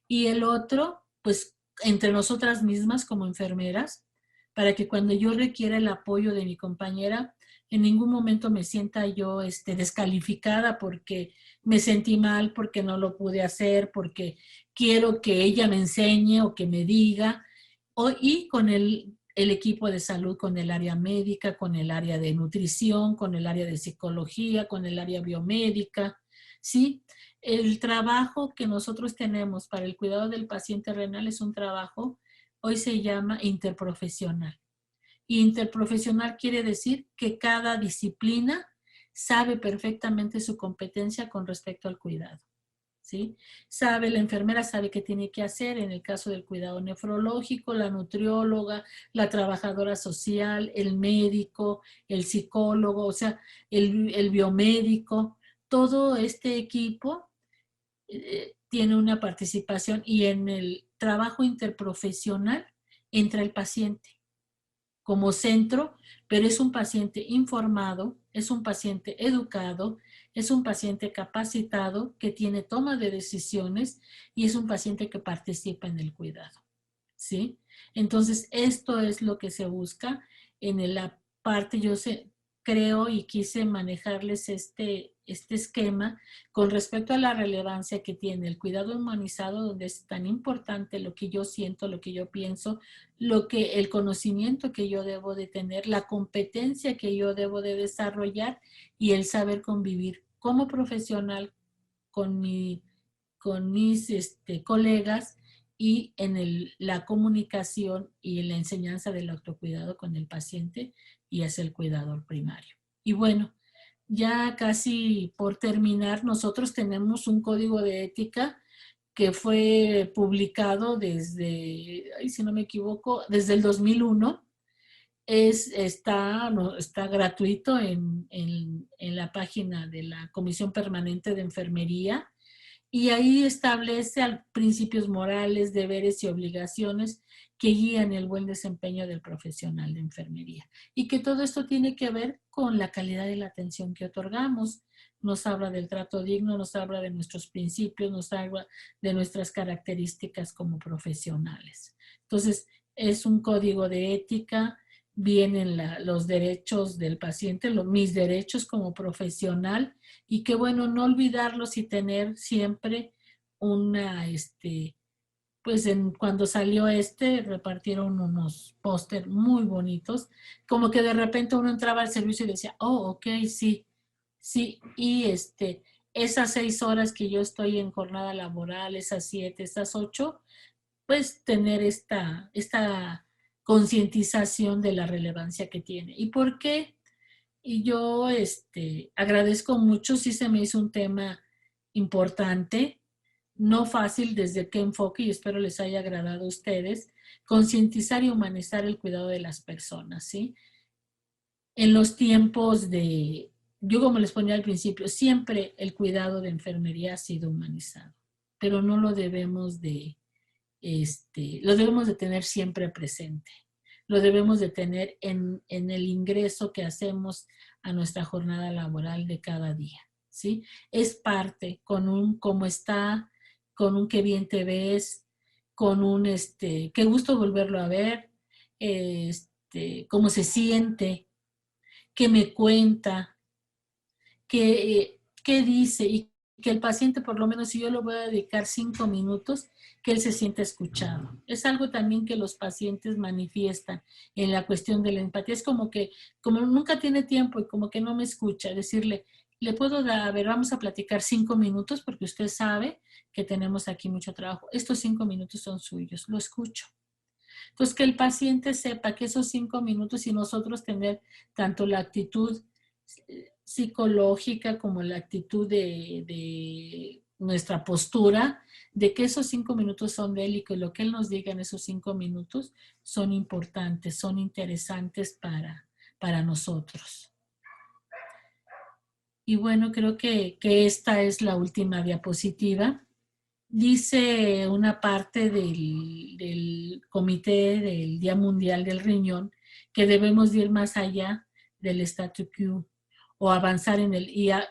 Y el otro, pues, entre nosotras mismas como enfermeras, para que cuando yo requiera el apoyo de mi compañera, en ningún momento me sienta yo descalificada porque me sentí mal, porque no lo pude hacer, porque quiero que ella me enseñe o que me diga, y con el equipo de salud, con el área médica, con el área de nutrición, con el área de psicología, con el área biomédica, ¿sí? El trabajo que nosotros tenemos para el cuidado del paciente renal es un trabajo, hoy se llama interprofesional. Interprofesional quiere decir que cada disciplina sabe perfectamente su competencia con respecto al cuidado, ¿sí? La enfermera sabe qué tiene que hacer en el caso del cuidado nefrológico, la nutrióloga, la trabajadora social, el médico, el psicólogo, o sea, el biomédico, todo este equipo tiene una participación y en el trabajo interprofesional entra el paciente como centro, pero es un paciente informado, es un paciente educado, es un paciente capacitado que tiene toma de decisiones y es un paciente que participa en el cuidado, ¿sí? Entonces, esto es lo que se busca en la parte, creo y quise manejarles este esquema con respecto a la relevancia que tiene el cuidado humanizado, donde es tan importante lo que yo siento, lo que yo pienso, el conocimiento que yo debo de tener, la competencia que yo debo de desarrollar y el saber convivir como profesional con mis colegas y en la comunicación y en la enseñanza del autocuidado con el paciente y es el cuidador primario. Y bueno, ya casi por terminar, nosotros tenemos un código de ética que fue publicado desde, si no me equivoco, desde el 2001. Está gratuito en la página de la Comisión Permanente de Enfermería y ahí establece principios morales, deberes y obligaciones que guían el buen desempeño del profesional de enfermería. Y que todo esto tiene que ver con la calidad de la atención que otorgamos. Nos habla del trato digno, nos habla de nuestros principios, nos habla de nuestras características como profesionales. Entonces, es un código de ética, vienen los derechos del paciente, mis derechos como profesional, y qué bueno no olvidarlos y tener siempre pues cuando salió repartieron unos póster muy bonitos, como que de repente uno entraba al servicio y decía, oh, ok, sí, sí, y esas 6 horas que yo estoy en jornada laboral, esas 7, esas 8, pues tener esta concientización de la relevancia que tiene. ¿Y por qué? Y yo agradezco mucho, sí se me hizo un tema importante, no fácil desde qué enfoque, y espero les haya agradado a ustedes, concientizar y humanizar el cuidado de las personas, ¿sí? En los tiempos yo como les ponía al principio, siempre el cuidado de enfermería ha sido humanizado, pero no lo debemos lo debemos de tener siempre presente. Lo debemos de tener en el ingreso que hacemos a nuestra jornada laboral de cada día, ¿sí? Es parte con un cómo está, con un qué bien te ves, con un qué gusto volverlo a ver, cómo se siente, qué me cuenta, qué dice y que el paciente, por lo menos si yo le voy a dedicar 5 minutos, que él se sienta escuchado. Es algo también que los pacientes manifiestan en la cuestión de la empatía. Es como que, como nunca tiene tiempo y como que no me escucha, decirle, le puedo dar, a ver, vamos a platicar 5 minutos porque usted sabe que tenemos aquí mucho trabajo. Estos 5 minutos son suyos, lo escucho. Entonces, que el paciente sepa que esos 5 minutos y nosotros tener tanto la actitud psicológica como la actitud de nuestra postura, de que esos 5 minutos son de él y que lo que él nos diga en esos 5 minutos son importantes, son interesantes para nosotros. Y bueno, creo que esta es la última diapositiva. Dice una parte del comité del Día Mundial del Riñón que debemos ir más allá del statu quo o avanzar en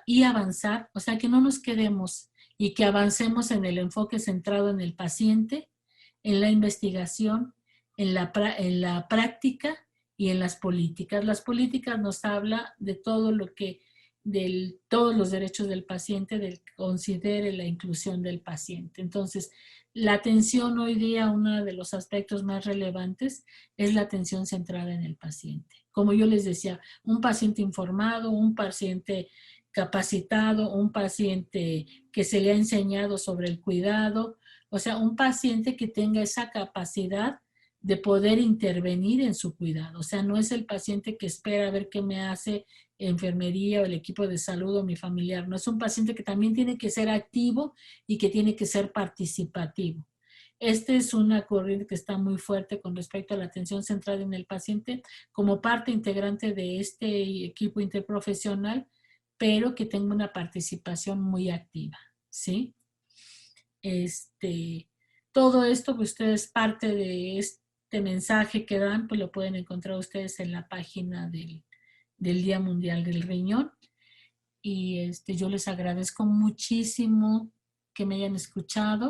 y avanzar, o sea, que no nos quedemos y que avancemos en el enfoque centrado en el paciente, en la investigación, en la práctica y en las políticas. Las políticas nos habla de todo lo que todos los derechos del paciente, del que considere la inclusión del paciente. Entonces, la atención hoy día, uno de los aspectos más relevantes es la atención centrada en el paciente. Como yo les decía, un paciente informado, un paciente capacitado, un paciente que se le ha enseñado sobre el cuidado, o sea, un paciente que tenga esa capacidad de poder intervenir en su cuidado. O sea, no es el paciente que espera a ver qué me hace enfermería o el equipo de salud o mi familiar. No, es un paciente que también tiene que ser activo y que tiene que ser participativo. Esta es una corriente que está muy fuerte con respecto a la atención centrada en el paciente como parte integrante de este equipo interprofesional, pero que tenga una participación muy activa, ¿sí? Todo esto que ustedes, parte de este mensaje que dan, pues lo pueden encontrar ustedes en la página del Día Mundial del Riñón. Y yo les agradezco muchísimo que me hayan escuchado.